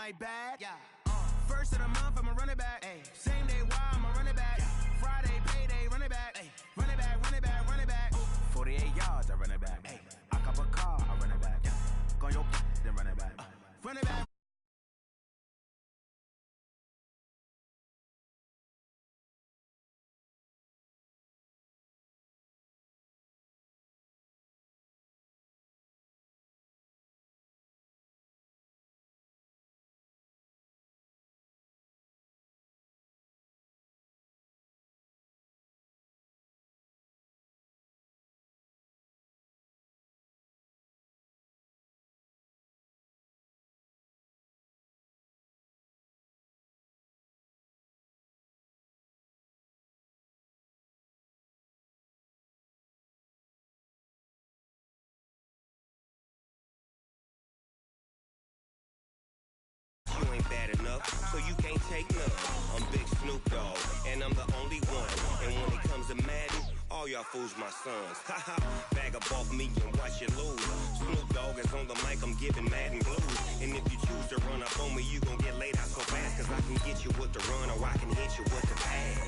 my bad. Yeah. First of the month, I'ma run it back. Ay. Same day, why I'ma run it back. Yeah. Friday, payday, run it back. Ay. Run it back, run it back, run it back. 48 yards, I run it back. Ay. I cop a car, I run it back. Yeah. Go on your then run it back. Run it back. You ain't bad enough, so you can't take none. I'm Big Snoop Dogg, and I'm the only one. And when it comes to Madden, all y'all fools my sons. Haha, bag up off me and watch you lose. Snoop Dogg is on the mic, I'm giving Madden blues. And if you choose to run up on me, you gon' get laid out so fast. Cause I can get you with the run or I can hit you with the pass.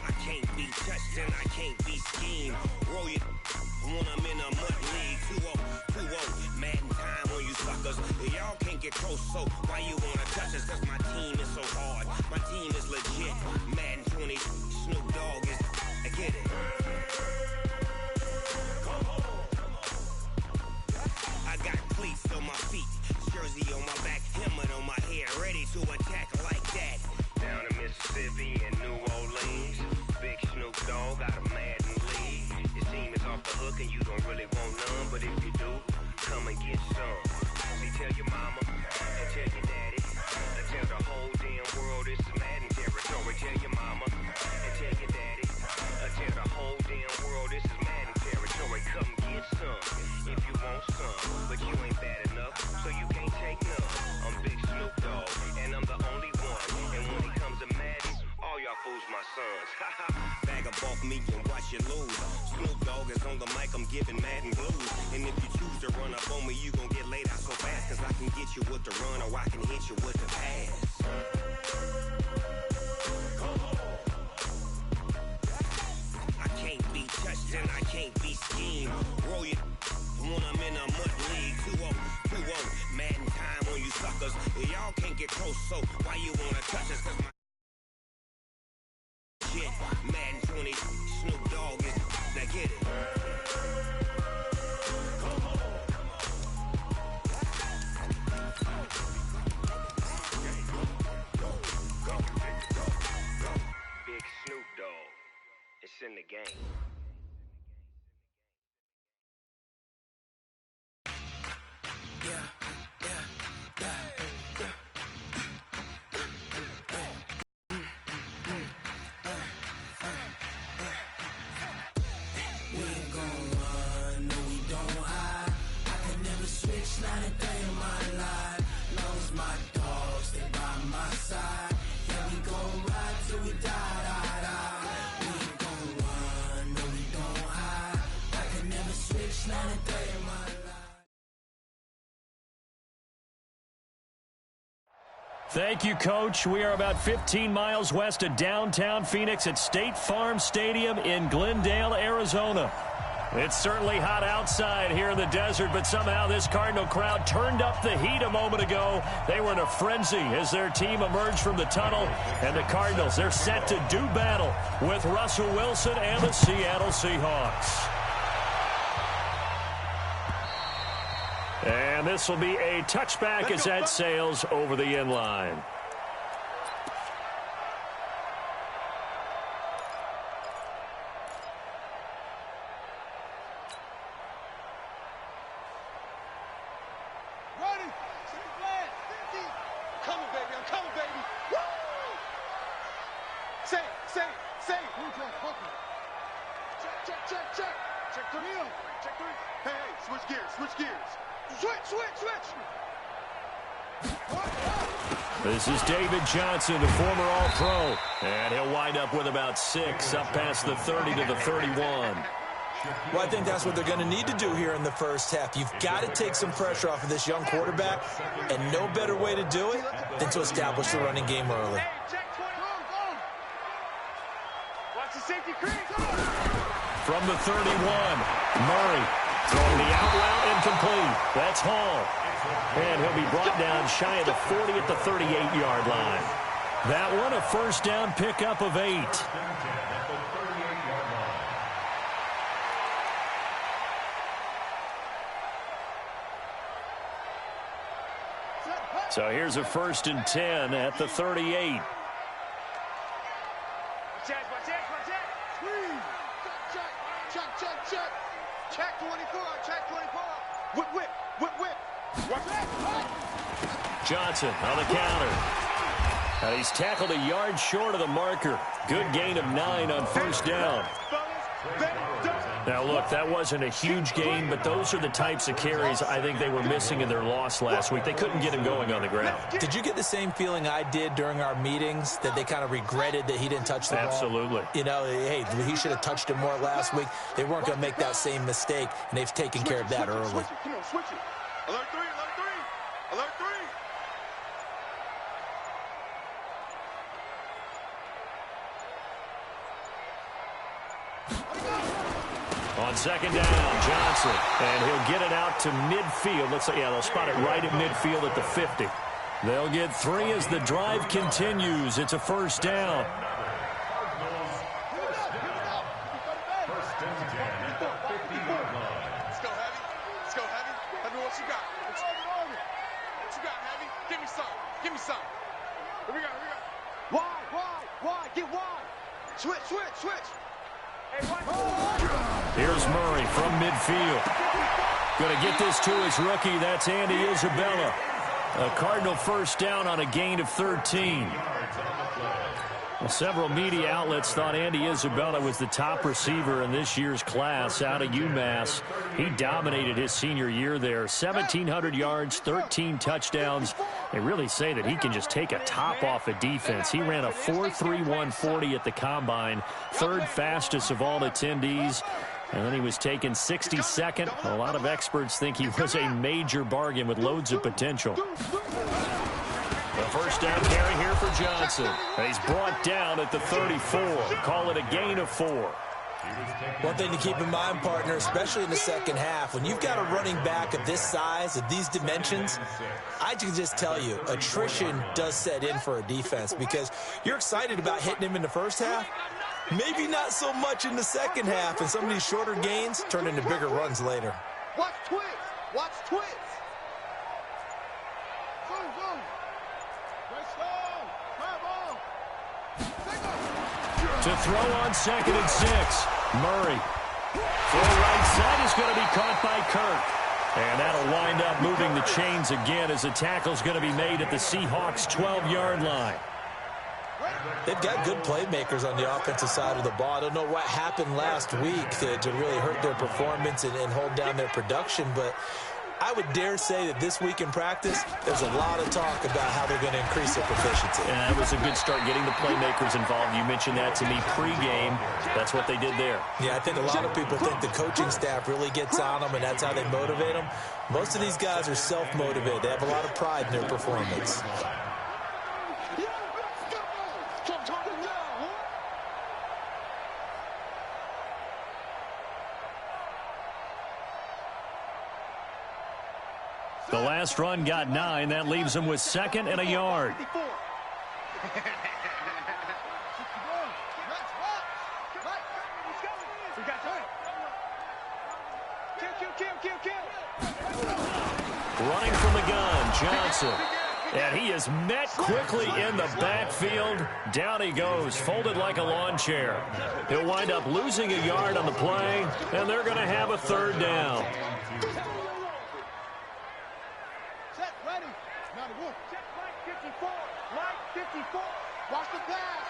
I can't be touched and I can't be schemed. Roll you when I'm in a mud league. 2-0, Madden time on you suckers. Y'all can't get close, so why you wanna touch us? Cause my team is so hard, my team is legit. Madden 20, Snoop Dogg is, I get it. I got cleats on my feet, jersey on my back, helmet on my head, ready to attack like that. Down in Mississippi and New Orleans, Big Snoop Dogg got a Madden league. Your team is off the hook and you don't really want none, but if you do, come and get some. See, tell your mama and tell your daddy, and tell the whole damn world it's Madden territory. Tell your mama and tell your daddy, and tell the whole damn world this is Madden territory. Come get some if you want some, but you ain't bad enough, so you can't take none. I'm Big Snoop Dogg, and I'm the only one. And when it comes to Madden, all y'all fools my sons. Bag up off me and watch you lose. Snoop Dogg is on the mic, I'm giving Madden blues. And if you choose to run up on me, you gon' get laid out so fast. Cause I can get you with the run or I can hit you with the pass. I can't be touched and I can't be schemed. Roll you when I'm in a mud league. 2-0, Madden time on you suckers. Y'all can't get close, so why you wanna touch us? Cause my shit, Madden 20, Snoop Dogg is, now get it. Big Snoop Dogg, it's in the game. Thank you, Coach. We are about 15 miles west of downtown Phoenix at State Farm Stadium in Glendale, Arizona. It's certainly hot outside here in the desert, but somehow this Cardinal crowd turned up the heat a moment ago. They were in a frenzy as their team emerged from the tunnel, and the Cardinals, they're set to do battle with Russell Wilson and the Seattle Seahawks. And this will be a touchback as that sails over the end line. Ready? Coming, baby. I'm coming, baby. Woo! Say. Check. Check 3. Hey, switch gears. Switch. This is David Johnson, the former All-Pro. And he'll wind up with about 6, up past the 30 to the 31. Well, I think that's what they're going to need to do here in the first half. You've got to take some pressure off of this young quarterback, and no better way to do it than to establish the running game early. Watch the safety crease. From the 31, Murray throwing the out route incomplete. That's Hall. And he'll be brought down shy of the 40 at the 38-yard line. That one, a first down pickup of 8. So here's a 1st and 10 at the 38. Check. Check 24. Check 24. Whip. Johnson on the counter. And he's tackled a yard short of the marker. Good gain of 9 on first down. Now, look, that wasn't a huge gain, but those are the types of carries I think they were missing in their loss last week. They couldn't get him going on the ground. Did you get the same feeling I did during our meetings, that they kind of regretted that he didn't touch the ball? Absolutely. You know, hey, he should have touched it more last week. They weren't going to make that same mistake, and they've taken care of that early. Come on, switch it. Alert 3. Alert 3. On second down, Johnson. And he'll get it out to midfield. Looks like, yeah, they'll spot it right at midfield at the 50. They'll get 3 as the drive continues. It's a first down. Let's go, Heavy. Let me know what you got. What you got, Heavy? Give me some. Here we go. Wide. Get wide. Switch. Here's Murray from midfield. Going to get this to his rookie. That's Andy Isabella. A Cardinal first down on a gain of 13. Well, several media outlets thought Andy Isabella was the top receiver in this year's class out of UMass. He dominated his senior year there. 1,700 yards, 13 touchdowns. They really say that he can just take a top off a defense. He ran a 4.31 40 at the Combine, 3rd fastest of all attendees. And then he was taken 62nd. A lot of experts think he was a major bargain with loads of potential. The first down carry here for Johnson. He's brought down at the 34. Call it a gain of 4. One thing to keep in mind, partner, especially in the second half, when you've got a running back of this size, of these dimensions, I can just tell you, attrition does set in for a defense, because you're excited about hitting him in the first half, maybe not so much in the second half, and some of these shorter gains turn into bigger runs later. Watch twist. Boom. To throw on 2nd and 6. Murray. Full right side is going to be caught by Kirk. And that'll wind up moving the chains again as the tackle's going to be made at the Seahawks' 12-yard line. They've got good playmakers on the offensive side of the ball. I don't know what happened last week to really hurt their performance and hold down their production, but I would dare say that this week in practice, there's a lot of talk about how they're going to increase their proficiency. Yeah, it was a good start getting the playmakers involved. You mentioned that to me pregame. That's what they did there. Yeah, I think a lot of people think the coaching staff really gets on them, and that's how they motivate them. Most of these guys are self-motivated. They have a lot of pride in their performance. The last run got 9. That leaves them with 2nd and a yard. Running from the gun, Johnson. And he is met quickly in the backfield. Down he goes, folded like a lawn chair. He'll wind up losing a yard on the play, and they're going to have a 3rd down. Watch the pass.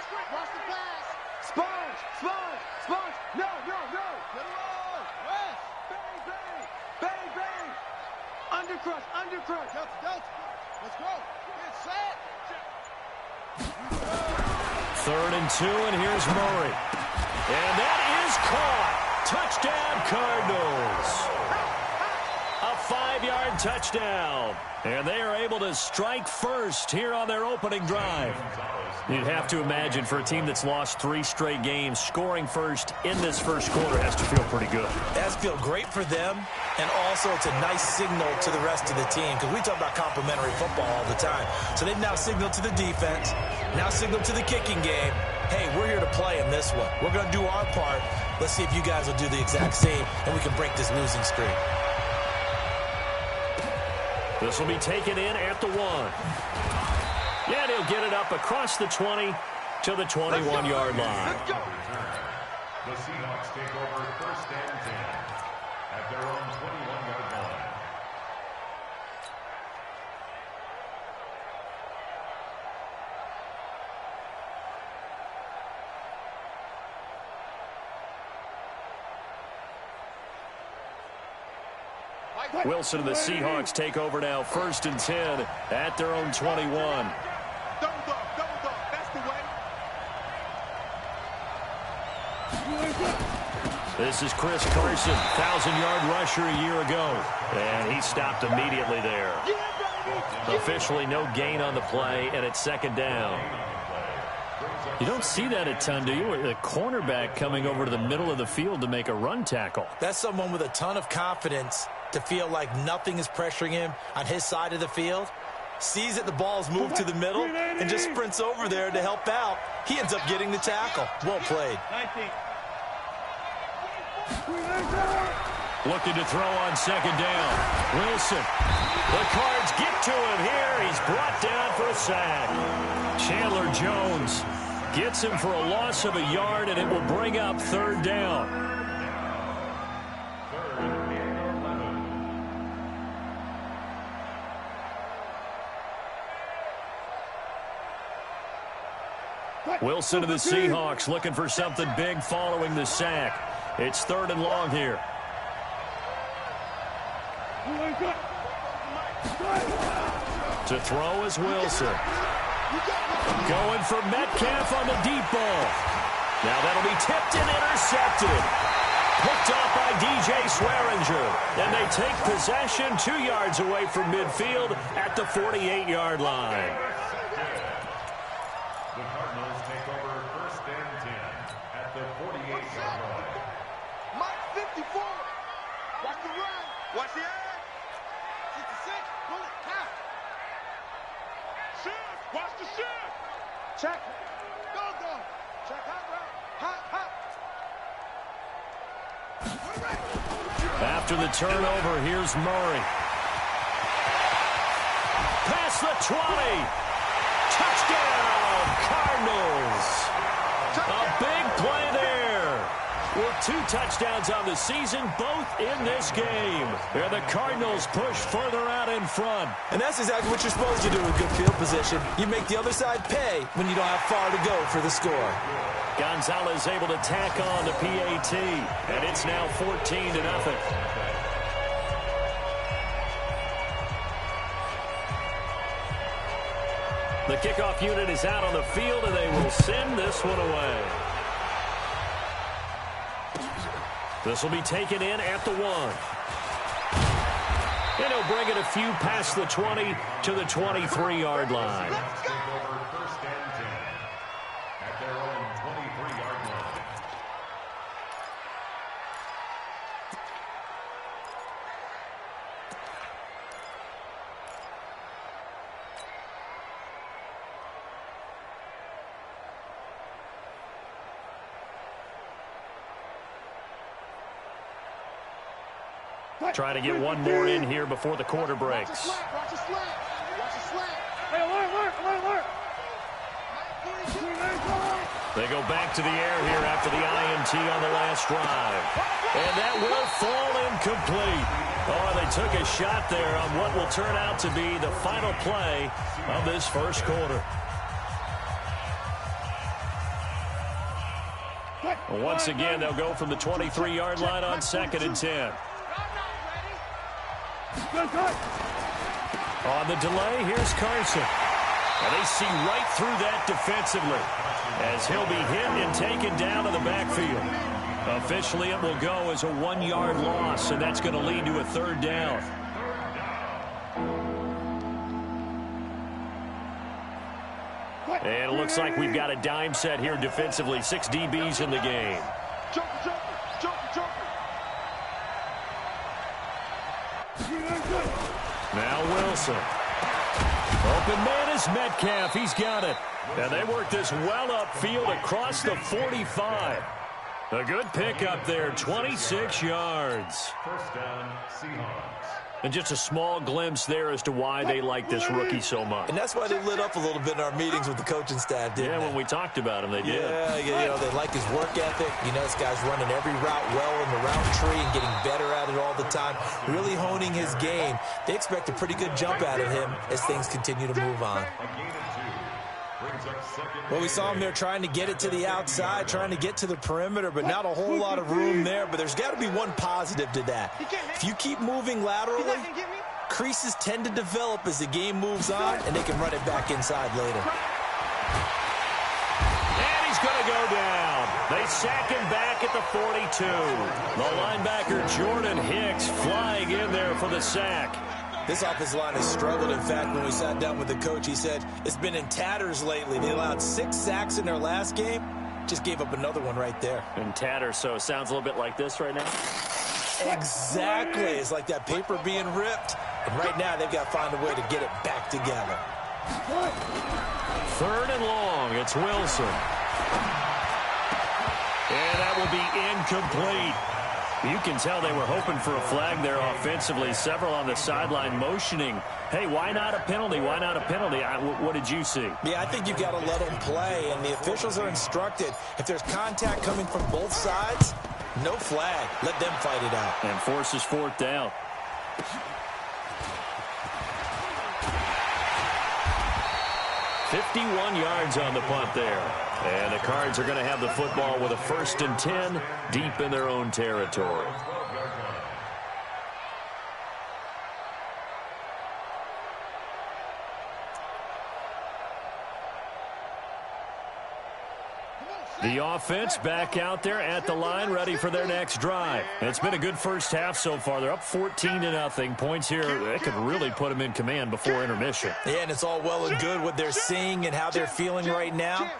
Sponge. No. Get along. Bang. Undercrush. Delta. Let's go. Get set. 3rd and 2, and here's Murray. And that is caught. Touchdown, Cardinals. A 5-yard touchdown. And they are able to strike first here on their opening drive. You'd have to imagine for a team that's lost 3 straight games, scoring first in this first quarter has to feel pretty good. It has to feel great for them, and also it's a nice signal to the rest of the team, because we talk about complimentary football all the time. So they've now signaled to the defense, now signaled to the kicking game, hey, we're here to play in this one. We're going to do our part. Let's see if you guys will do the exact same, and we can break this losing streak. This will be taken in at the 1. Yeah, he'll get it up across the 20 to the 21-yard line. The Seahawks take over first and 10 at their own 21-yard line. Wilson and the Seahawks take over now, first and 10 at their own 21. Double dog, that's the way. This is Chris Carson, 1,000-yard rusher a year ago, and he stopped immediately there. Officially no gain on the play, and it's second down. You don't see that a ton, do you? The cornerback coming over to the middle of the field to make a run tackle. That's someone with a ton of confidence to feel like nothing is pressuring him on his side of the field. Sees that the ball's moved to the middle and just sprints over there to help out. He ends up getting the tackle. Well played. Looking to throw on second down. Wilson. The Cards get to him here. He's brought down for a sack. Chandler Jones gets him for a loss of a yard, and it will bring up third down. Wilson of the Seahawks looking for something big following the sack. It's third and long here. To throw is Wilson. Going for Metcalf on the deep ball. Now that'll be tipped and intercepted. Picked off by DJ Swearinger. And they take possession 2 yards away from midfield at the 48-yard line. The Cardinals take over first and 10 at the 48-yard line. Mike 54. Watch the run. Watch the edge. 66. Pull it. Count. Shift. Watch the shift. Check. Go. Check. Hot route. Hot. After the turnover, here's Murray. Past the 20. Touchdown, Cardinals. A big play there. With 2 touchdowns on the season, both in this game. Where the Cardinals push further out in front. And that's exactly what you're supposed to do with good field position. You make the other side pay when you don't have far to go for the score. Gonzalez able to tack on the PAT. And it's now 14-0. The kickoff unit is out on the field, and they will send this one away. This will be taken in at the 1. And he'll bring it a few past the 20 to the 23-yard line. First and 10 at their own 23-yard line. Trying to get one more in here before the quarter breaks. Watch the slant. Hey, alert. They go back to the air here after the INT on the last drive. And that will fall incomplete. Oh, they took a shot there on what will turn out to be the final play of this first quarter. Once again, they'll go from the 23-yard line on second and 10. On the delay, here's Carson. And they see right through that defensively as he'll be hit and taken down in the backfield. Officially, it will go as a 1-yard loss, and that's going to lead to a 3rd down. And it looks like we've got a dime set here defensively. 6 DBs in the game. Now Wilson. Open man is Metcalf. He's got it. And they work this well upfield across the 45. A good pickup there, 26 yards. First down, Seahawks. And just a small glimpse there as to why they like this rookie so much. And that's why they lit up a little bit in our meetings with the coaching staff, didn't they? Yeah, when we talked about him, they did. Yeah, you know, they like his work ethic. You know, this guy's running every route well in the route tree and getting better at it all the time, really honing his game. They expect a pretty good jump out of him as things continue to move on. Well, we saw him there trying to get it to the outside, trying to get to the perimeter, but not a whole lot of room there. But there's got to be one positive to that. If you keep moving laterally, creases tend to develop as the game moves on, and they can run it back inside later. And he's going to go down. They sack him back at the 42. The linebacker Jordan Hicks flying in there for the sack. This offensive line has struggled. In fact, when we sat down with the coach, he said it's been in tatters lately. They allowed 6 sacks in their last game. Just gave up another one right there. In tatters, so it sounds a little bit like this right now? Exactly. It's like that paper being ripped. And right now, they've got to find a way to get it back together. 3rd and long. It's Wilson. And that will be incomplete. You can tell they were hoping for a flag there offensively. Several on the sideline motioning, hey, why not a penalty? Why not a penalty? What did you see? Yeah, I think you've got to let them play, and the officials are instructed. If there's contact coming from both sides, no flag. Let them fight it out. And forces 4th down. .51 yards on the punt there. And the Cards are going to have the football with a 1st and 10 deep in their own territory. The offense back out there at the line, ready for their next drive. It's been a good first half so far. They're up 14-0. Points here, they could really put them in command before intermission. Yeah, and it's all well and good what they're seeing and how they're feeling right now.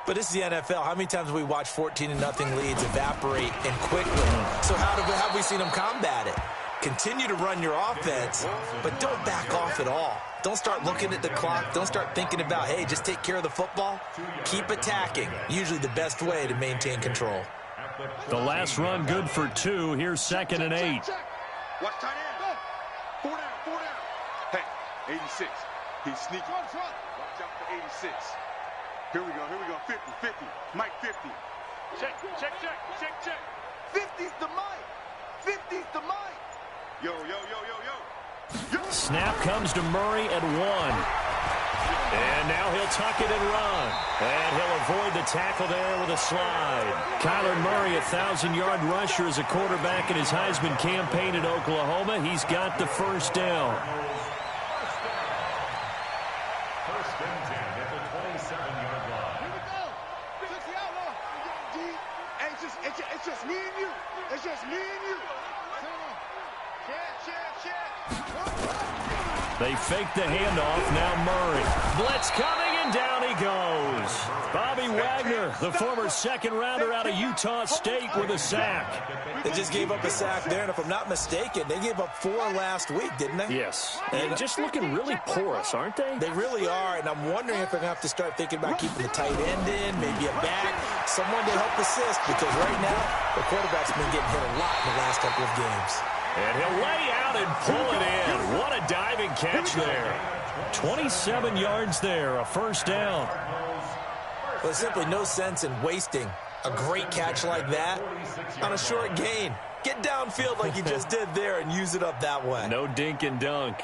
But this is the NFL. How many times have we watched 14-0 leads evaporate and quickly? So how have we seen them combat it? Continue to run your offense, but don't back off at all. Don't start looking at the clock. Don't start thinking about, hey, just take care of the football. Keep attacking. Usually the best way to maintain control. The last run good for 2. Here's 2nd and 8. Watch tight end. 4 down, 4 down. Hey, 86. He's sneaking. Watch out for 86. Here we go. 50, 50. Mike, 50. Check. 50's the Mike. 50's the Mike. Yo. Snap comes to Murray at 1. And now he'll tuck it and run. And he'll avoid the tackle there with a slide. Kyler Murray, 1,000-yard rusher as a quarterback in his Heisman campaign at Oklahoma. He's got the 1st down. First and 10 at the 27-yard line. Here we go. Six the outlaw. Deep. It's just me and you. It's just me and you. They fake the handoff. Now Murray. Blitz coming, and down he goes. Bobby Wagner, the former 2nd-rounder out of Utah State, with a sack. They just gave up a sack there, and if I'm not mistaken, they gave up 4 last week, didn't they? Yes. And just looking really porous, aren't they? They really are, and I'm wondering if they're going to have to start thinking about keeping the tight end in, maybe a back, someone to help assist, because right now, the quarterback's been getting hit a lot in the last couple of games. And he'll lay out and pull it in. What a diving catch there. 27 yards there, a 1st down. Well, there's simply no sense in wasting a great catch like that on a short gain. Get downfield like you just did there and use it up that way. No dink and dunk.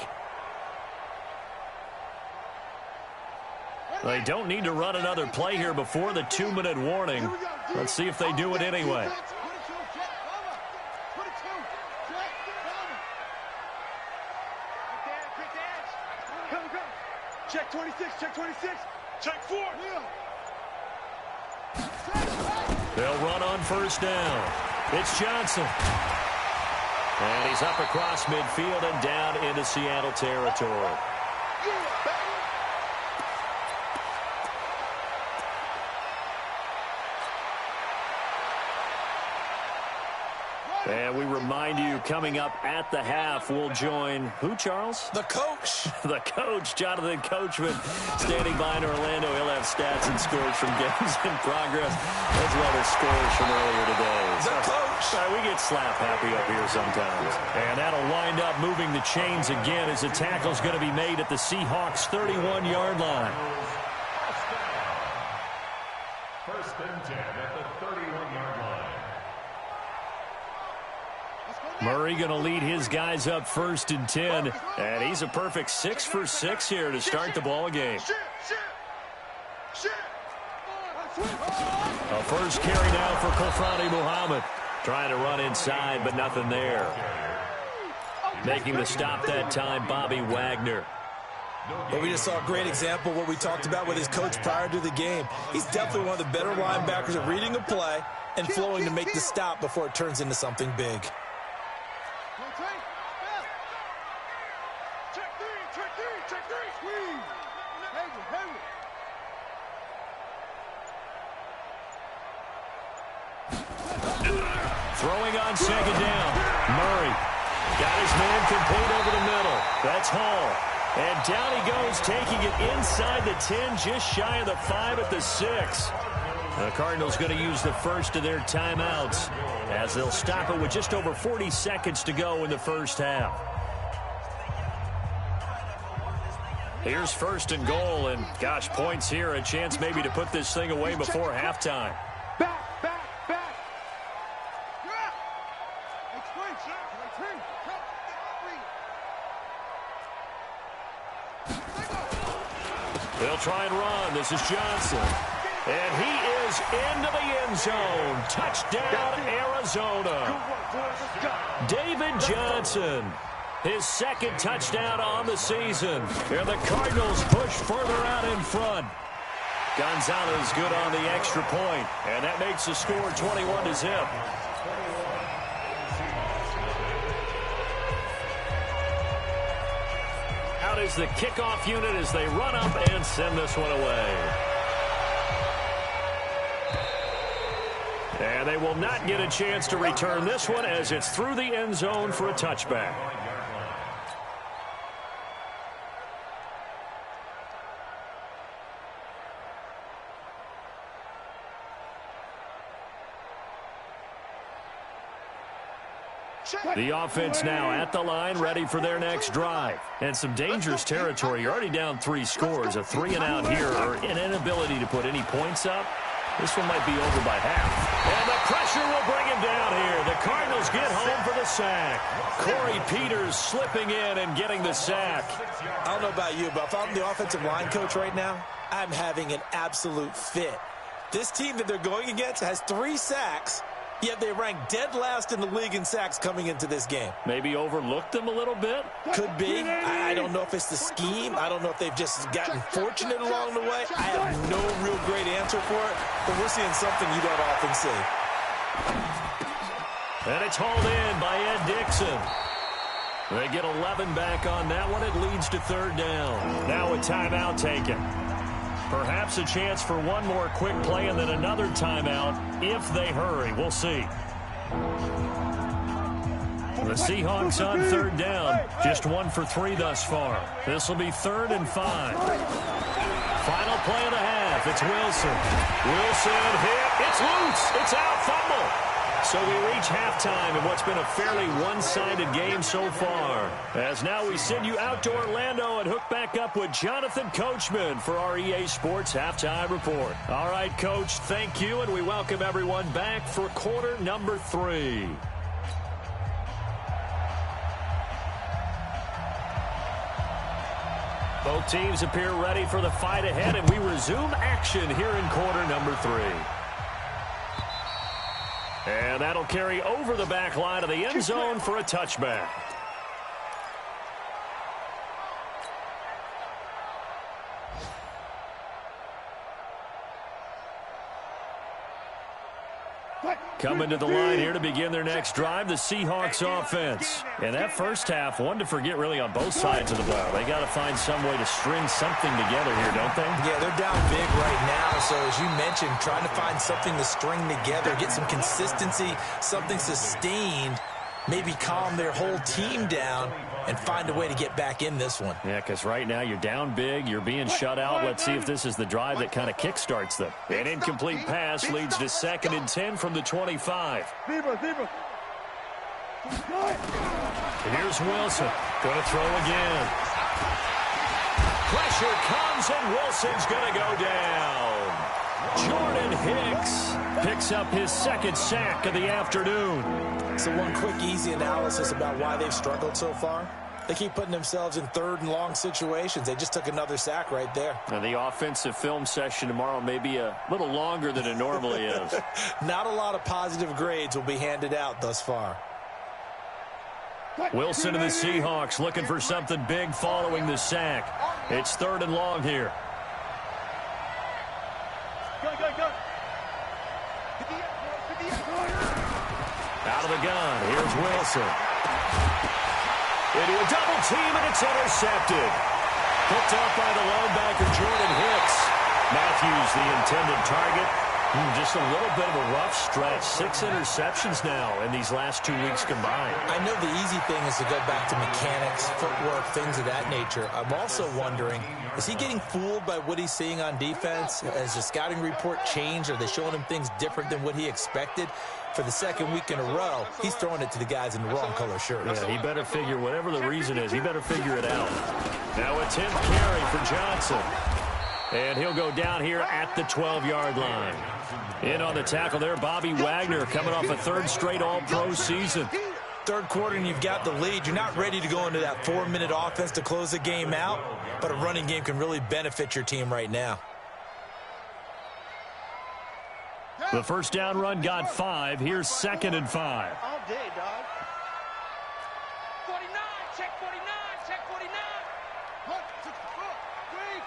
They don't need to run another play here before the 2-minute warning. Let's see if they do it anyway. Check 26. Check 4. They'll run on first down. It's Johnson. And he's up across midfield and down into Seattle territory. And we remind you, coming up at the half, we'll join who, Charles? The coach. The coach, Jonathan Coachman, standing by in Orlando. He'll have stats and scores from games in progress, as well as scores from earlier today. The coach. We get slap happy up here sometimes. And that'll wind up moving the chains again as the tackle's going to be made at the Seahawks' 31-yard line. First and 10 at the 31-yard line. Murray going to lead his guys up first and 10. And he's a perfect 6 for 6 here to start the ball game. A first carry now for Kofani Muhammad. Trying to run inside, but nothing there. Making the stop that time, Bobby Wagner. Well, we just saw a great example of what we talked about with his coach prior to the game. He's definitely one of the better linebackers at reading a play and flowing to make the stop before it turns into something big. Throwing on second down. Murray got his man complete over the middle. That's Hall. And down he goes, taking it inside the 10, just shy of the 5 at the 6. The Cardinals going to use the first of their timeouts as they'll stop it with just over 40 seconds to go in the first half. Here's first and goal, and gosh, points here, a chance maybe to put this thing away before halftime. They'll try and run. This is Johnson. And he is into the end zone. Touchdown, Arizona. David Johnson, his second touchdown on the season. And the Cardinals push further out in front. Gonzalez good on the extra point. And that makes the score 21-0. Out is the kickoff unit as they run up and send this one away. And they will not get a chance to return this one as it's through the end zone for a touchback. The offense now at the line, ready for their next drive. And some dangerous territory. You're already down 3 scores. A 3-and-out here, or an inability to put any points up. This one might be over by half. And the pressure will bring him down here. The Cardinals get home for the sack. Corey Peters slipping in and getting the sack. I don't know about you, but if I'm the offensive line coach right now, I'm having an absolute fit. This team that they're going against has 3 sacks, yet they rank dead last in the league in sacks coming into this game. Maybe overlooked them a little bit? Could be. I don't know if it's the scheme. I don't know if they've just gotten fortunate along the way. I have no real great answer for it, but we're seeing something you don't often see. And it's hauled in by Ed Dixon. They get 11 back on that one. It leads to 3rd down. Now a timeout taken. Perhaps a chance for one more quick play and then another timeout if they hurry. We'll see. The Seahawks on 3rd down. Just 1 for 3 thus far. This will be 3rd and 5. Final play of the half. It's Wilson. Wilson hit. It's loose. It's out. Fumble. So we reach halftime in what's been a fairly one-sided game so far. As now we send you out to Orlando and hook back up with Jonathan Coachman for our EA Sports Halftime Report. All right, Coach, thank you, and we welcome everyone back for quarter number 3. Both teams appear ready for the fight ahead, and we resume action here in quarter number 3. And that'll carry over the back line of the end zone for a touchback. Coming to the line here to begin their next drive, the Seahawks offense. And that first half, one to forget really on both sides of the ball. They got to find some way to string something together here, don't they? Yeah, they're down big right now. So as you mentioned, trying to find something to string together, get some consistency, something sustained, maybe calm their whole team down and find a way to get back in this one. Yeah, because right now you're down big, you're being shut out. Let's see if this is the drive that kind of kickstarts them. An incomplete pass leads to 2nd and 10 from the 25. Here's Wilson, going to throw again. Pressure comes, and Wilson's going to go down. Jordan Hicks picks up his 2nd sack of the afternoon. So one quick, easy analysis about why they've struggled so far. They keep putting themselves in 3rd and long situations. They just took another sack right there. Now, the offensive film session tomorrow may be a little longer than it normally is. Not a lot of positive grades will be handed out thus far. Wilson and the Seahawks looking for something big following the sack. It's 3rd and long here. Out of the gun, here's Wilson. Into a double team, and it's intercepted. Picked up by the linebacker, Jordan Hicks. Matthews, the intended target. Just a little bit of a rough stretch. 6 interceptions now in these last 2 weeks combined. I know the easy thing is to go back to mechanics, footwork, things of that nature. I'm also wondering, is he getting fooled by what he's seeing on defense? Has the scouting report changed? Are they showing him things different than what he expected? For the 2nd week in a row, he's throwing it to the guys in the wrong color shirts. Yeah, he better figure, whatever the reason is, he better figure it out. Now a 10th carry for Johnson. And he'll go down here at the 12-yard line. In on the tackle there, Bobby Wagner, coming off a 3rd straight All-Pro season. 3rd quarter and you've got the lead. You're not ready to go into that 4-minute offense to close the game out, but a running game can really benefit your team right now. The first down run got 5. Here's 2nd and 5. All day, dog. 49, check 49, check 49. 3.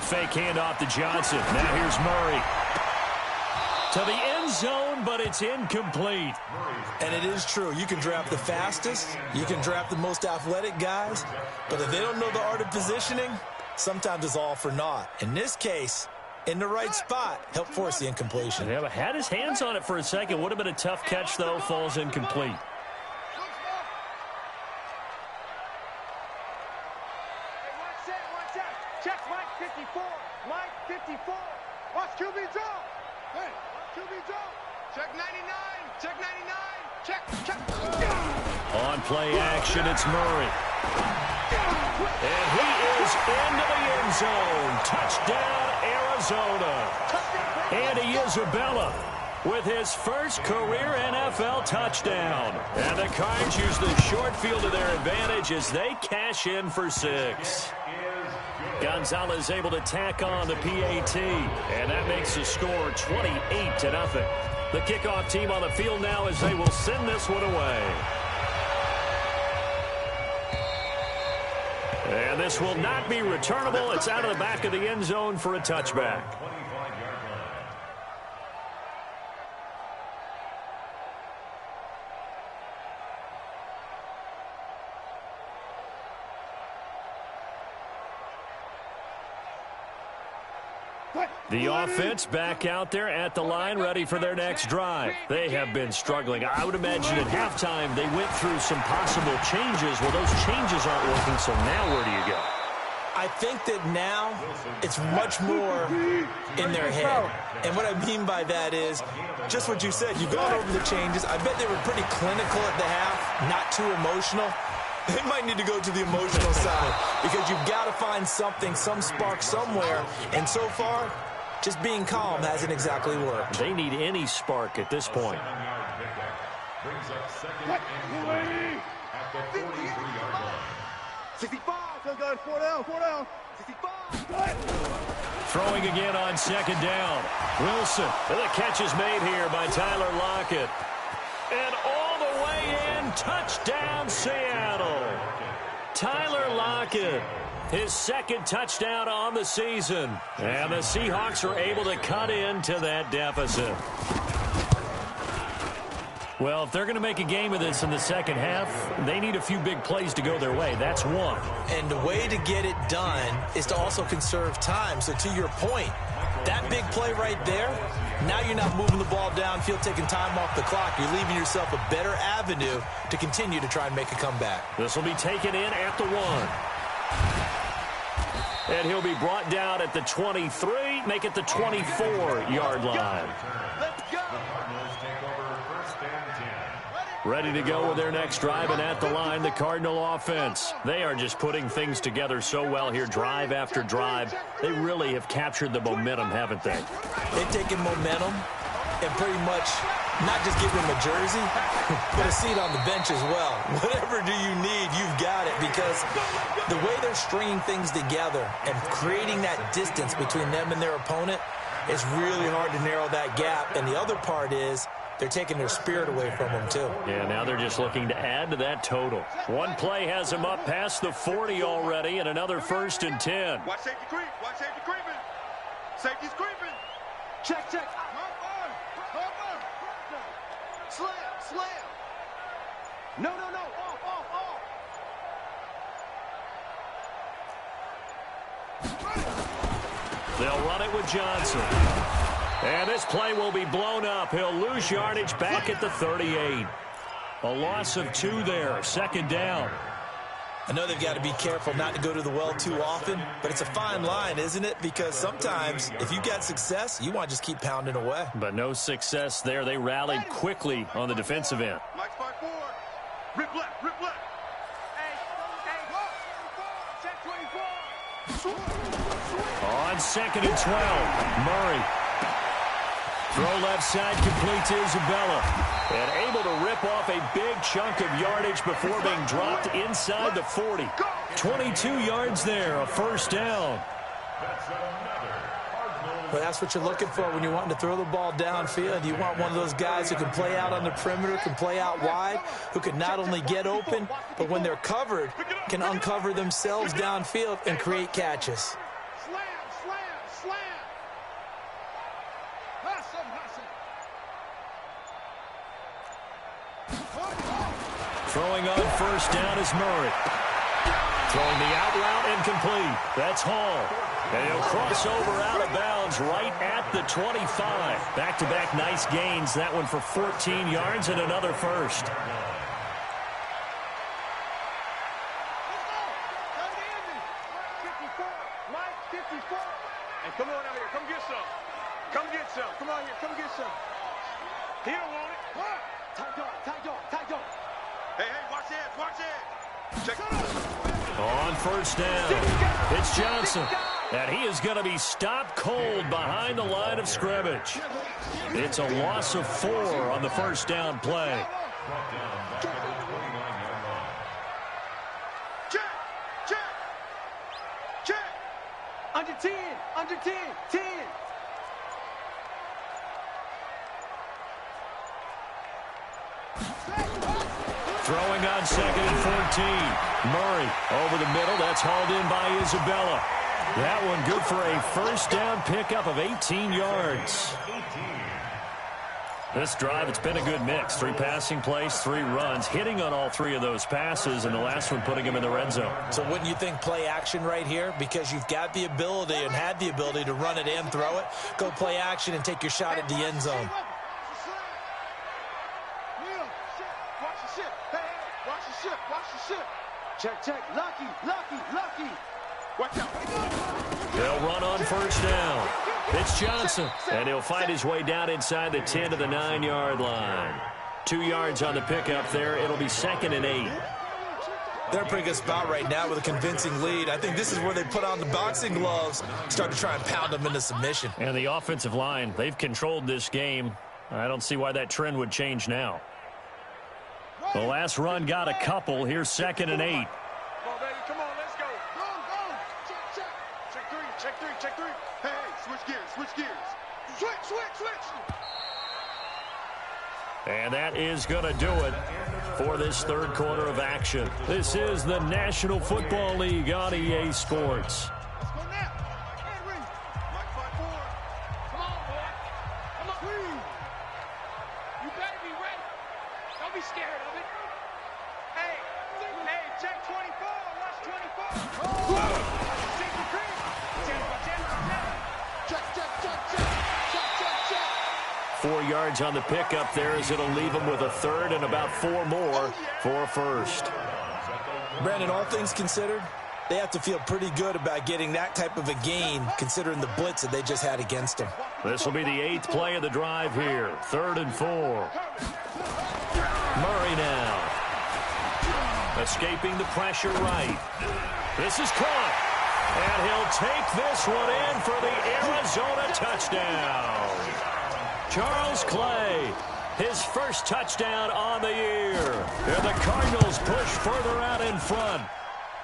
Fake handoff to Johnson. Now here's Murray. To the end zone, but it's incomplete. And it is true. You can draft the fastest. You can draft the most athletic guys. But if they don't know the art of positioning, sometimes it's all for naught. In this case, in the right spot, help force the incompletion. Yeah, but had his hands on it for a second. Would have been a tough catch, though. Falls incomplete. Hey, watch out. Check Mike 54. Mike 54. Watch QB draw. Hey, QB draw. Check 99. Check 99. Check. On play action, it's Murray. And he is into the end zone. Touchdown, Arizona. Andy Isabella with his first career NFL touchdown. And the Cards use the short field to their advantage as they cash in for 6. Gonzalez able to tack on the PAT, and that makes the score 28-0. The kickoff team on the field now as they will send this one away. And this will not be returnable. It's out of the back of the end zone for a touchback. The offense back out there at the line, ready for their next drive. They have been struggling. I would imagine at halftime they went through some possible changes. Well, those changes aren't working, so now where do you go? I think that now it's much more in their head. And what I mean by that is just what you said. You've gone over the changes. I bet they were pretty clinical at the half, not too emotional. They might need to go to the emotional side because you've got to find something, some spark somewhere. And so far, just being calm hasn't exactly worked. They need any spark at this point. Brings up 2nd and 3 at the 43-yard line. 65. Still going 4 down. 65. Throwing again on 2nd down. Wilson. And the catch is made here by Tyler Lockett. And all the way in, touchdown Seattle. Tyler Lockett, his second touchdown on the season. And the Seahawks are able to cut into that deficit. Well, if they're going to make a game of this in the second half, they need a few big plays to go their way. That's one. And the way to get it done is to also conserve time. So to your point, that big play right there, now you're not moving the ball downfield, taking time off the clock. You're leaving yourself a better avenue to continue to try and make a comeback. This will be taken in at the 1. And he'll be brought down at the 23, make it the 24-yard line. Let's go. Ready to go with their next drive, and at the line, the Cardinal offense. They are just putting things together so well here, drive after drive. They really have captured the momentum, haven't they? They've taken momentum and pretty much not just giving them a jersey, but a seat on the bench as well. Whatever do you need, you've got it, because the way they're stringing things together and creating that distance between them and their opponent is really hard to narrow that gap. And the other part is they're taking their spirit away from them, too. Yeah, now they're just looking to add to that total. One play has them up past the 40 already, and another 1st and 10. Watch safety creep. Watch safety creeping. Safety's creeping. Check, check. Slam, slam. No, no, no. Off, off, off. They'll run it with Johnson. And this play will be blown up. He'll lose yardage back at the 38. A loss of 2 there, 2nd down. I know they've got to be careful not to go to the well too often, but it's a fine line, isn't it? Because sometimes if you got success, you want to just keep pounding away. But no success there. They rallied quickly on the defensive end. Mike's 5-4. Rip left, rip left. Check 24. On 2nd and 12, Murray. Throw left side, complete to Isabella. And able to rip off a big chunk of yardage before being dropped inside the 40. 22 yards there, a 1st down. Well, that's what you're looking for when you're wanting to throw the ball downfield. You want one of those guys who can play out on the perimeter, can play out wide, who can not only get open, but when they're covered, can uncover themselves downfield and create catches. Slam, slam, slam. Hustle, hustle. Throwing on 1st down is Murray. Throwing the out route incomplete. That's Hall. And he'll cross over out of bounds right at the 25. Back-to-back nice gains. That one for 14 yards and another 1st. Mike, 54. Hey, come on out here. Come get some. Come get some. Come on here. Come get some. He don't want it. Tight dog, tight dog, tight dog. Hey, hey, watch it, watch it. Check. On 1st down, it's Johnson. And he is going to be stopped cold behind the line of scrimmage. It's a loss of 4 on the 1st down play. Check, check, check. Under 10, under 10, 10. Throwing on 2nd and 14. Murray over the middle. That's hauled in by Isabella. That one good for a 1st down pickup of 18 yards. This drive, it's been a good mix. 3 passing plays, 3 runs, hitting on all 3 of those passes, and the last one putting him in the red zone. So wouldn't you think play action right here? Because you've got the ability and had the ability to run it and throw it. Go play action and take your shot at the end zone. Check, check. Lucky, lucky, lucky. Watch out. They'll run on 1st down. It's Johnson, and he'll fight his way down inside the 10 to the 9-yard line. 2 yards on the pickup there. It'll be 2nd and 8. They're in a pretty good spot right now with a convincing lead. I think this is where they put on the boxing gloves, start to try and pound them into submission. And the offensive line, they've controlled this game. I don't see why that trend would change now. The last run got a couple. Here's 2nd and 8. Come on, baby. Come on, let's go. Go, go. Check, check. Check 3, check 3, check 3. Hey, hey, switch gears, switch gears. Switch, switch, switch. And that is going to do it. for this third quarter of action. This is the National Football League on EA Sports. Check 24. Watch 24. 4 yards on the pickup there as it'll leave him with a third and about 4 more for a first. Brandon, all things considered, they have to feel pretty good about getting that type of a gain considering the blitz that they just had against them. This will be the 8th play of the drive here. 3rd and 4. Murray now. Escaping the pressure right. This is caught. And he'll take this one in for the Arizona touchdown. Charles Clay, his first touchdown on the year. And the Cardinals push further out in front.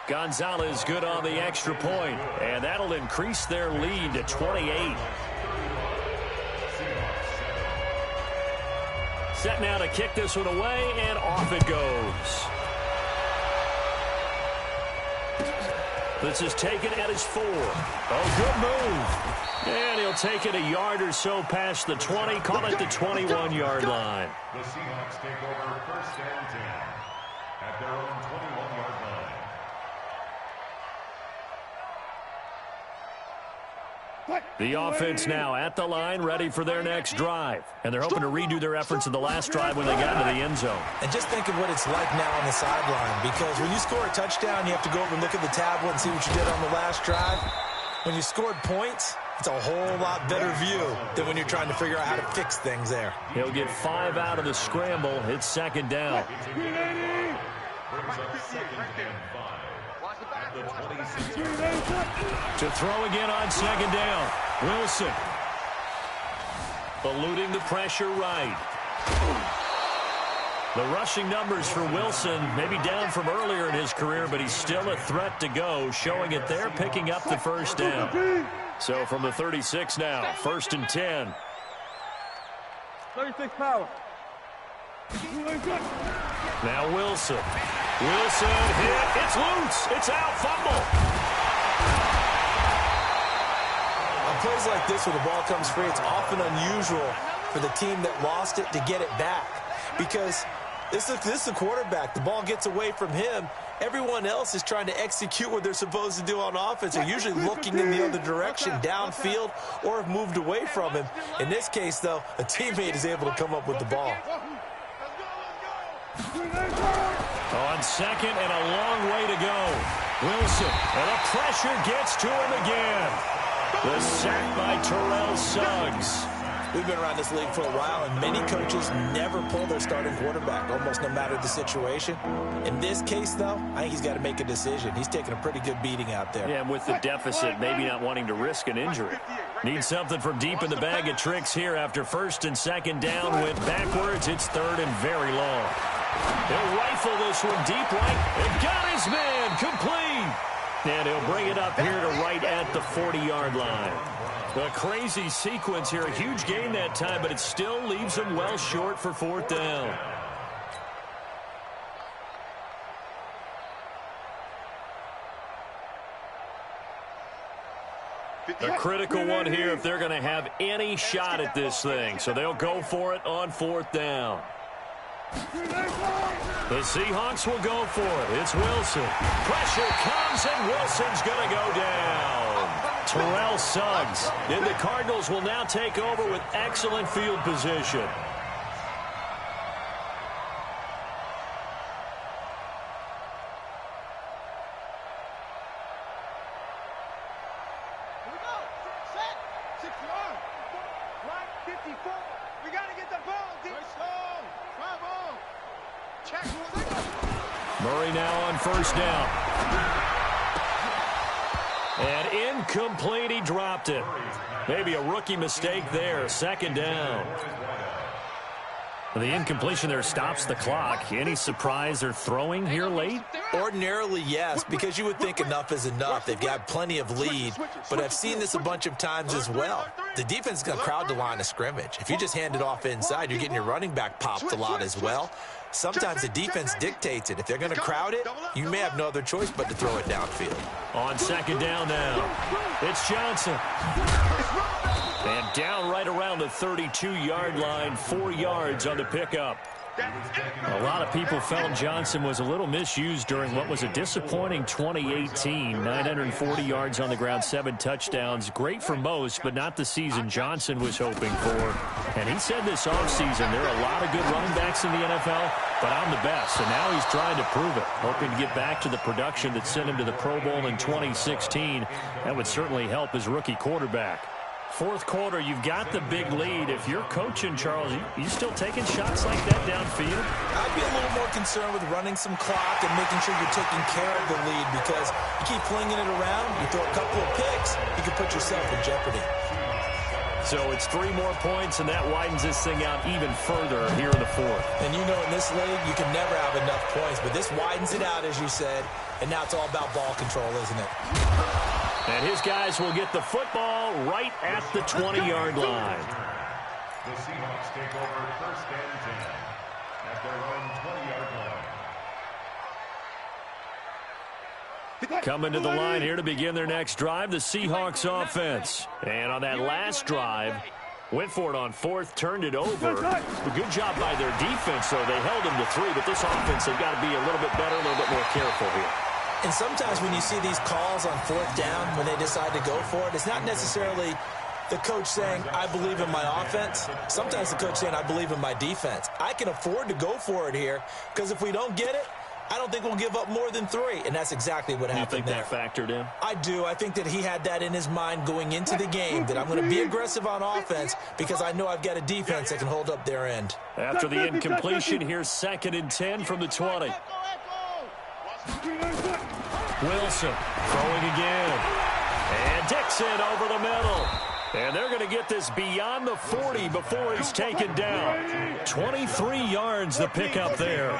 Gonzalez good on the extra point, and that'll increase their lead to 28. Set now to kick this one away, and off it goes. This is taken at his 4. Oh, good move. And he'll take it a yard or so past the 20, call it the 21-yard line. The Seahawks take over 1st and 10 at their own 21-yard line. The offense now at the line, ready for their next drive. And they're hoping to redo their efforts in the last drive when they got into the end zone. And just think of what it's like now on the sideline, because when you score a touchdown, you have to go over and look at the tablet and see what you did on the last drive. When you scored points, it's a whole lot better view than when you're trying to figure out how to fix things there. He'll get 5 out of the scramble. It's 2nd down. Brings up 2nd and 5 at the 26-yard line. To throw again on 2nd down. Wilson. Eluding the pressure right. The rushing numbers for Wilson may be down from earlier in his career, but he's still a threat to go, showing it there, picking up the 1st down. So from the 36 now, 1st and 10. 36 power. Now Wilson. Wilson hit. It's loose. It's out. Fumble. On plays like this where the ball comes free, it's often unusual for the team that lost it to get it back. Because this is the quarterback. The ball gets away from him. Everyone else is trying to execute what they're supposed to do on offense. They're usually looking in the other direction, downfield, or have moved away from him. In this case, though, a teammate is able to come up with the ball. On 2nd and a long way to go. Wilson, and the pressure gets to him again. The sack by Terrell Suggs. We've been around this league for a while, and many coaches never pull their starting quarterback, almost no matter the situation. In this case, though, I think he's got to make a decision. He's taking a pretty good beating out there. Yeah, and with the deficit, maybe not wanting to risk an injury. Needs something from deep in the bag of tricks here after 1st and 2nd down. Went backwards. It's 3rd and very long. He'll rifle this one deep right. And got his man complete. And he'll bring it up here to right at the 40-yard line. A crazy sequence here. A huge gain that time, but it still leaves him well short for 4th down. A critical one here if they're going to have any shot at this thing. So they'll go for it on 4th down. The Seahawks will go for it. It's Wilson. Pressure comes, and Wilson's going to go down. Terrell Suggs. And the Cardinals will now take over with excellent field position. Here we go. Set. 6 yards. Line 54. We got to get the ball. Deep. Try ball. Check. Murray now on 1st down. And incomplete, he dropped it. Maybe a rookie mistake there. 2nd down. The incompletion there stops the clock. Any surprise they're throwing here late? Ordinarily, yes, because you would think enough is enough. They've got plenty of lead, but I've seen this a bunch of times as well. The defense is going to crowd the line of scrimmage. If you just hand it off inside, you're getting your running back popped a lot as well. Sometimes the defense dictates it. If they're going to crowd it, you may have no other choice but to throw it downfield. On second down now, it's Johnson. And down right around the 32-yard line, 4 yards on the pickup. A lot of people felt Johnson was a little misused during what was a disappointing 2018. 940 yards on the ground, 7 touchdowns. Great for most, but not the season Johnson was hoping for. And he said this offseason, there are a lot of good running backs in the NFL, but I'm the best. And now he's trying to prove it, hoping to get back to the production that sent him to the Pro Bowl in 2016. That would certainly help his rookie quarterback. Fourth quarter, you've got the big lead. If you're coaching, Charles, you still taking shots like that downfield? I'd be a little more concerned with running some clock and making sure you're taking care of the lead, because you keep flinging it around, you throw a couple of picks, you can put yourself in jeopardy. So it's 3 more points, and that widens this thing out even further here in the fourth. And you know in this league, you can never have enough points, but this widens it out, as you said, and now it's all about ball control, isn't it? And his guys will get the football right at the 20-yard line. The Seahawks take over first and 10 at their own 20-yard line. Coming to the line here to begin their next drive, the Seahawks offense. And on that last drive, went for it on fourth, turned it over. A good job by their defense, though. They held them to 3, but this offense, they've got to be a little bit better, a little bit more careful here. And sometimes when you see these calls on fourth down, when they decide to go for it, it's not necessarily the coach saying, I believe in my offense. Sometimes the coach saying, I believe in my defense. I can afford to go for it here, because if we don't get it, I don't think we'll give up more than 3. And that's exactly what happened there. You think that factored in? I do. I think that he had that in his mind going into the game, that I'm going to be aggressive on offense because I know I've got a defense that can hold up their end. After the incompletion, here's 2nd and 10 from the 20. Wilson throwing again. And Dixon over the middle. And they're going to get this beyond the 40 before he's taken down. 23 yards the pickup there.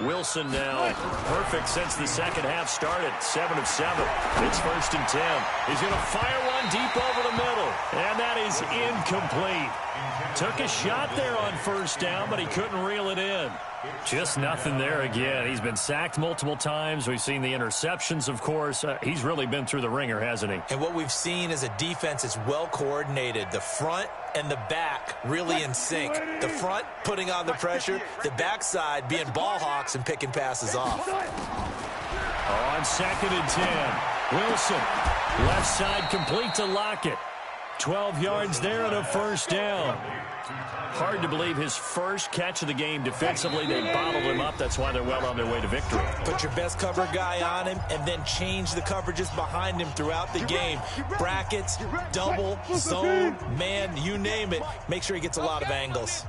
Wilson now perfect since the second half started. 7 of 7. It's 1st and 10. He's going to fire one deep over the middle. And that is incomplete. Took a shot there on 1st down, but he couldn't reel it in. Just nothing there again. He's been sacked multiple times. We've seen the interceptions, of course. He's really been through the ringer, hasn't he? And what we've seen is a defense that's well coordinated. The front and the back really in sync. The front putting on the pressure, the backside being ball hawks and picking passes off. On 2nd and 10, Wilson, left side complete to Lockett. 12 yards there and a 1st down. Hard to believe his first catch of the game defensively. They bottled him up. That's why they're well on their way to victory. Put your best cover guy on him and then change the coverages behind him throughout the game. Brackets, double, zone, man, you name it. Make sure he gets a lot of angles.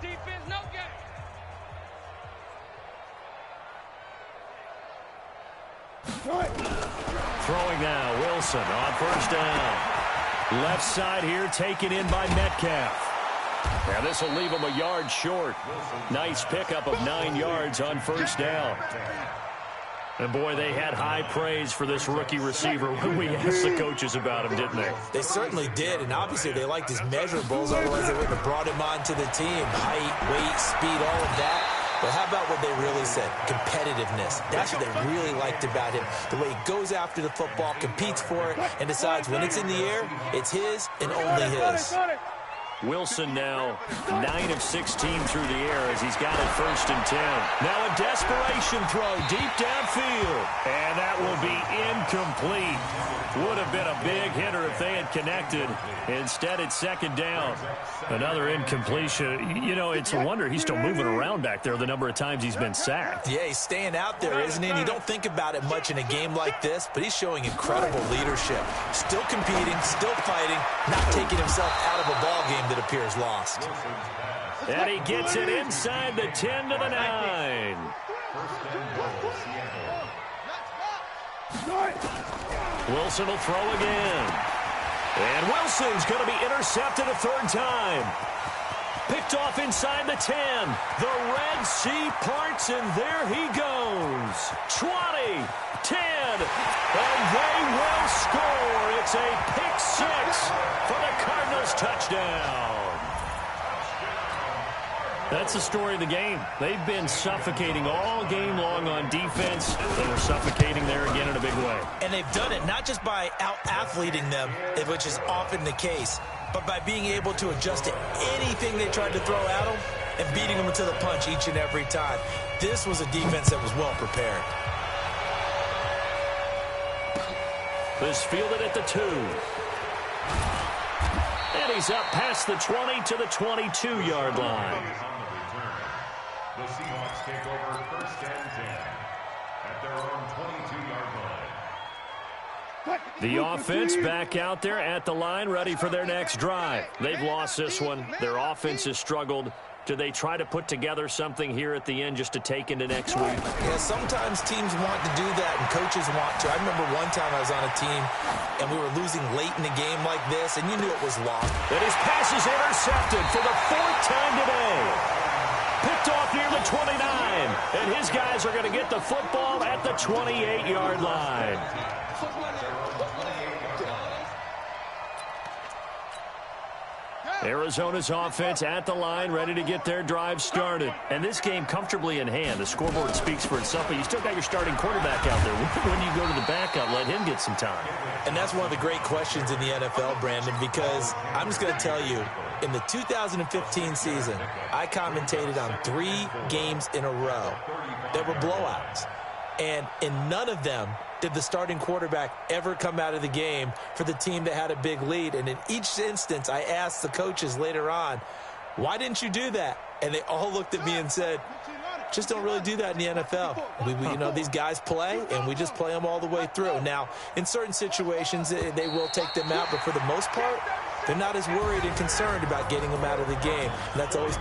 Throwing now, Wilson on 1st down. Left side here taken in by Metcalf. Now this will leave him a yard short. Nice pickup of 9 yards on 1st down. And boy, they had high praise for this rookie receiver when we asked the coaches about him, didn't they? They certainly did, and obviously they liked his measurables, otherwise they wouldn't have brought him onto the team. Height, weight, speed, all of that. But how about what they really said? Competitiveness. That's what they really liked about him. The way he goes after the football, competes for it, and decides when it's in the air, it's his and only his. Wilson now 9 of 16 through the air as he's got it 1st and 10. Now a desperation throw deep downfield. And that will be incomplete. Would have been a big hitter if they had connected. Instead, it's 2nd down. Another incompletion. You know, it's a wonder he's still moving around back there the number of times he's been sacked. Yeah, he's staying out there, isn't he? And you don't think about it much in a game like this, but he's showing incredible leadership. Still competing, still fighting, not taking himself out of a ball game that appears lost. And he gets it inside the 10 to the 9. Wilson will throw again. And Wilson's going to be intercepted a 3rd time. Picked off inside the 10. The Red Sea parts, and there he goes. 20, 10, and they will score. It's a pick six for the Cardinals touchdown. That's the story of the game. They've been suffocating all game long on defense. They were suffocating there again in a big way. And they've done it not just by out-athleting them, which is often the case, but by being able to adjust to anything they tried to throw at them and beating them to the punch each and every time. This was a defense that was well prepared. This fielded at the 2. And he's up past the 20 to the 22-yard line. The Seahawks take over first and 10 at their own 22-yard line. The offense back out there at the line, ready for their next drive. They've lost this one. Their offense has struggled. Do they try to put together something here at the end just to take into next week? Yeah, sometimes teams want to do that and coaches want to. I remember one time I was on a team and we were losing late in a game like this, and you knew it was lost. And his pass is intercepted for the 4th time today. Picked off near the 29, and his guys are going to get the football at the 28-yard line. Arizona's offense at the line, ready to get their drive started. And this game comfortably in hand. The scoreboard speaks for itself, but you still got your starting quarterback out there. When you go to the backup, let him get some time. And that's one of the great questions in the NFL, Brandon, because I'm just going to tell you, in the 2015 season, I commentated on 3 games in a row that were blowouts. And in none of them did the starting quarterback ever come out of the game for the team that had a big lead. And in each instance, I asked the coaches later on, why didn't you do that? And they all looked at me and said, just don't really do that in the NFL. You know, these guys play, and we just play them all the way through. Now, in certain situations, they will take them out, but for the most part, they're not as worried and concerned about getting them out of the game. And that's always